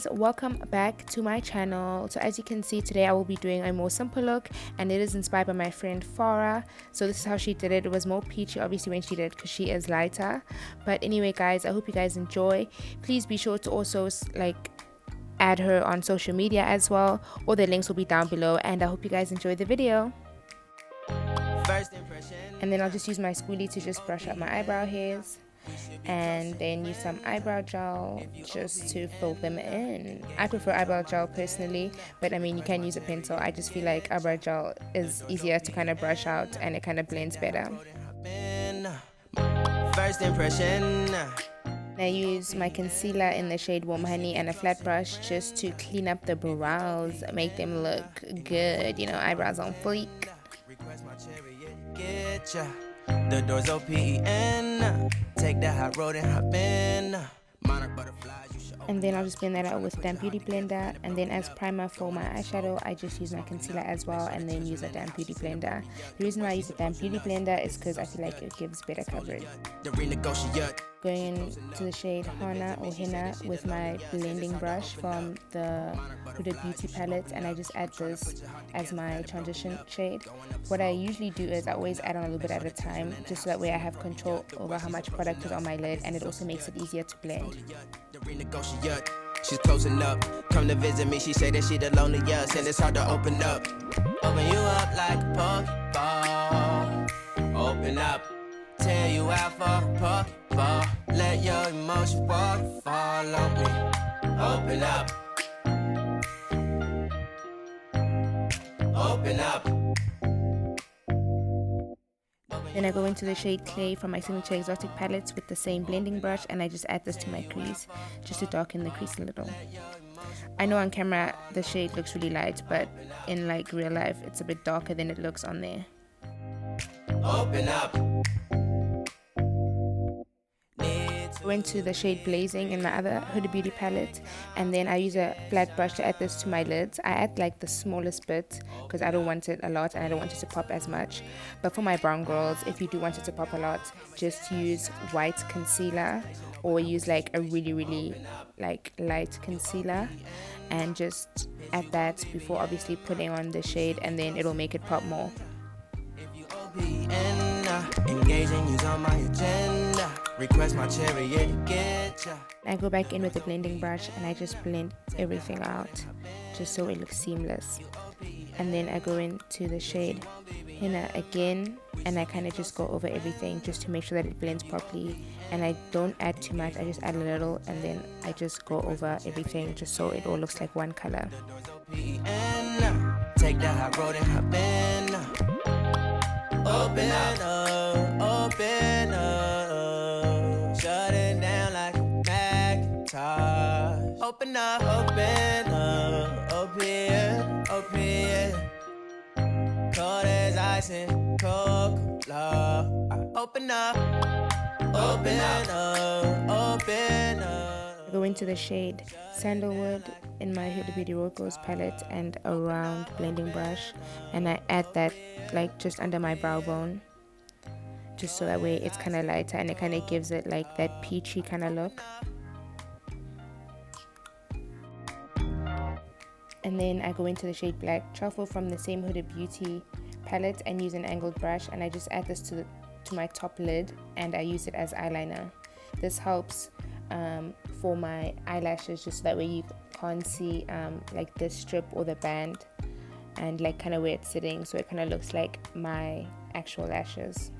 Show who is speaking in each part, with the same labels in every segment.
Speaker 1: guys, welcome back to my channel. So as you can see, today I will be doing a more simple look, and it is inspired by my friend Farah. So this is how she did it. It was more peachy obviously when she did it because she is lighter. But anyway guys, I hope you guys enjoy. Please be sure to also add her on social media as well. All the links will be down below, and I hope you guys enjoy the video. And then I'll just use my spoolie to just brush up my eyebrow hairs, and then use some eyebrow gel just to fill them in. I prefer eyebrow gel personally, but I mean you can use a pencil. I just feel like eyebrow gel is easier to kind of brush out and it kind of blends better. First impression. I use my concealer in the shade Warm Honey and a flat brush just to clean up the brows, make them look good, you know, eyebrows on fleek. The doors open, take the hot road and hop in. And then I'll just blend that out with damp beauty blender, and then as primer for my eyeshadow I just use my concealer as well, and then use a damp beauty blender. The reason why I use a damp beauty blender is because I feel like it gives better coverage. Going to the shade Hana or Henna with my blending brush from the Huda Beauty palette, and I just add this as my transition shade. What I usually do is I always add on a little bit at a time, just so that way I have control over how much product is on my lid, and it also makes it easier to blend. She's closing up, come to visit me, she say that she the loneliest, and it's hard to open up. Open you up like a Pokeball. Open up, tear you out for a Pokeball. Let your emotions waterfall on me. Open up. Open up. Then I go into the shade Clay from my Signature Exotic palettes with the same blending brush, and I just add this to my crease just to darken the crease a little. I know on camera the shade looks really light, but in like real life it's a bit darker than it looks on there. Open up. Went to the shade Blazing in my other Huda Beauty palette, and then I use a flat brush to add this to my lids. I add like the smallest bit because I don't want it a lot and I don't want it to pop as much. But for my brown girls, if you do want it to pop a lot, just use white concealer, or use like a really like light concealer, and just add that before obviously putting on the shade, and then it'll make it pop more. Engaging use on my agenda. Request my chariot to get ya. I go back in with the blending brush and I just blend everything out just so it looks seamless. And then I go into the shade Henna again, and I kind of just go over everything just to make sure that it blends properly. And I don't add too much, I just add a little, and then I just go over everything just so it all looks like one color. Take the hot road and hop in. Open up, open up, shut it down like a Macintosh. Open up, open, cold as ice and Coca-Cola. Open up, open up. I go into the shade Sandalwood in my Huda Beauty Rose palette and a round blending brush, and I add that like just under my brow bone, just so that way it's kind of lighter and it kind of gives it like that peachy kind of look. And then I go into the shade Black Truffle from the same Huda Beauty palette and use an angled brush, and I just add this to my top lid, and I use it as eyeliner. This helps for my eyelashes, just so that way you can't see like this strip or the band, and like kind of where it's sitting, so it kind of looks like my actual lashes.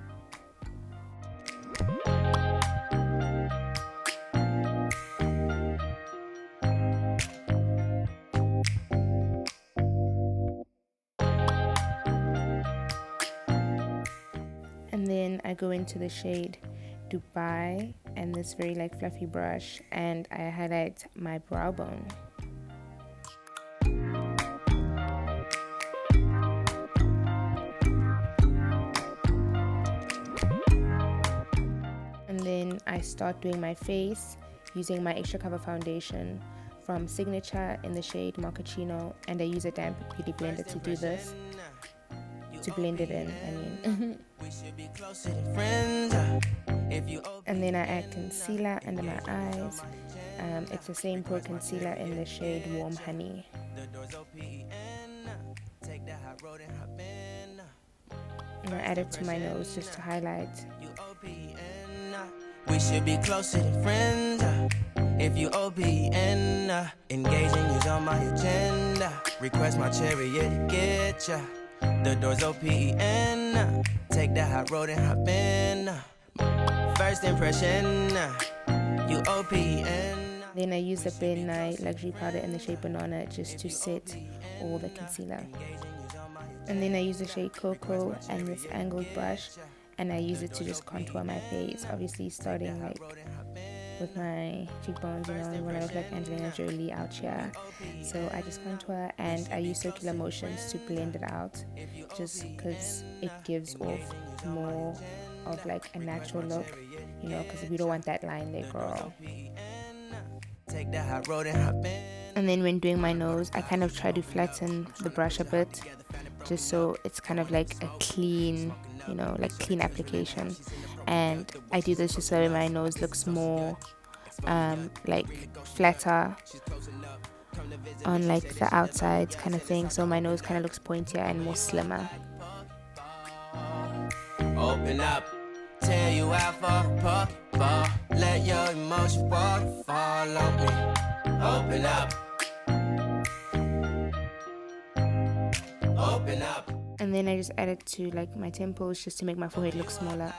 Speaker 1: And then I go into the shade Dubai and this very like fluffy brush, and I highlight my brow bone. And then I start doing my face using my Extra Cover foundation from Signature in the shade Mochaccino, and I use a damp beauty blender to do this, to blend it in, I mean. And then I add concealer under my eyes, It's the same Pro Concealer in the shade Warm Honey. And I add it to my nose just to highlight. We should be closer than friends. If you OPN, engaging you's on my agenda. Request my chariot to get ya. The door's OPN. Take the hot road and hop in. First impression, you OPN. Then I use the Ben Nye Luxury Powder in the shade Banana just to set all the concealer. And then I use the shade Cocoa and this angled brush, and I use it to just contour my face. Obviously starting like with my cheekbones, you know, when I look like Angelina Jolie out here. So I just contour and I use circular motions to blend it out, just because it gives off more of like a natural look, you know, because we don't want that line there, girl. And then when doing my nose, I kind of try to flatten the brush a bit, just so it's kind of like a clean, you know, like clean application. And I do this just so my nose looks more like flatter on like the outside kind of thing, so my nose kind of looks pointier and more slimmer. Open up, tell you out for pop, let your emotion waterfall on me. Open up, open up. And then I just add it to like my temples just to make my forehead look smaller.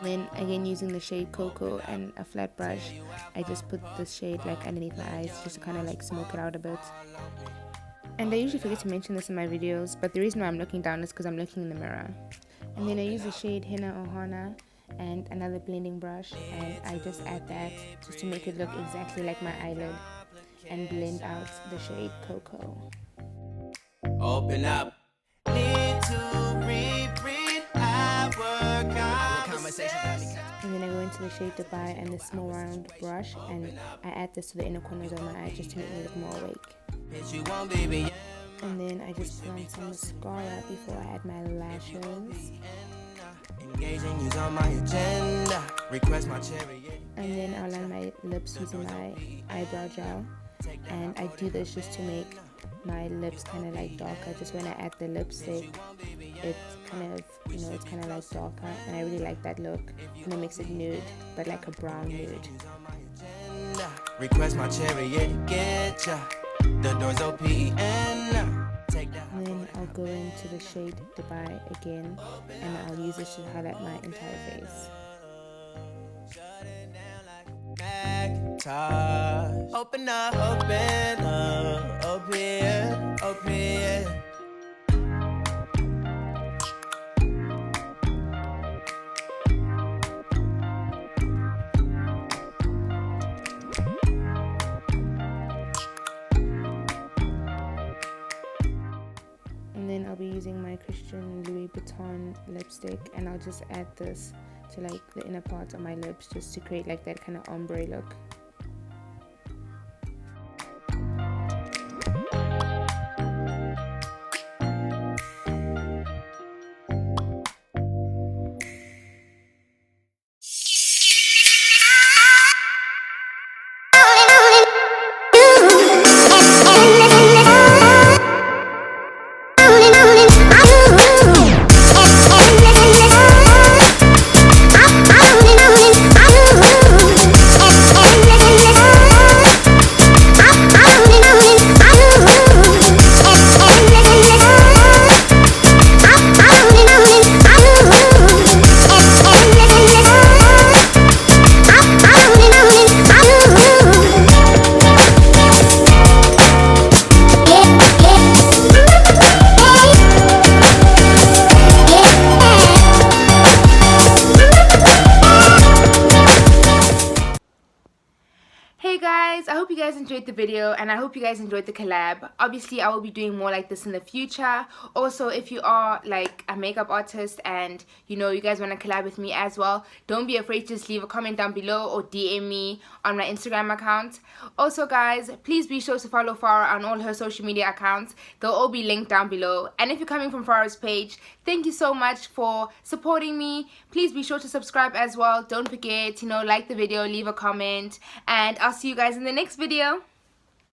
Speaker 1: Then again, using the shade Cocoa and a flat brush, I just put this shade like underneath my eyes just to kind of like smoke it out a bit. And I usually forget to mention this in my videos, but the reason why I'm looking down is because I'm looking in the mirror. And then I use the shade Henna Ohana and another blending brush, and I just add that just to make it look exactly like my eyelid, and blend out the shade Cocoa. Open up. Need to reread our conversation. And then I go into the shade Dubai and the small round brush, and I add this to the inner corners of my eye just to make me look more awake. And then I just put on some mascara before I add my lashes. And then I'll line my lips using my eyebrow gel. And I do this just to make my lips kind of like darker. Just when I add the lipstick, it's kind of, you know, it's kind of like darker. And I really like that look. And it makes it nude, but like a brown nude. Request my chariot, get ya. The door's OPN. And then I'll go into the shade Dubai again, and I'll use this to highlight my entire face. Open up, open up, open, open. And then I'll be using my Christian Louis Vuitton lipstick, and I'll just add this to like the inner part of my lips just to create like that kind of ombre look. hope you guys enjoyed the video, and I hope you guys enjoyed the collab. Obviously I will be doing more like this in the future. Also, if you are like a makeup artist and you know you guys want to collab with me as well, don't be afraid to just leave a comment down below or DM me on my Instagram account. Also guys, please be sure to follow Farah on all her social media accounts. They'll all be linked down below. And if you're coming from Farah's page, thank you so much for supporting me. Please be sure to subscribe as well. Don't forget, like the video, leave a comment, and I'll see you guys in the next video.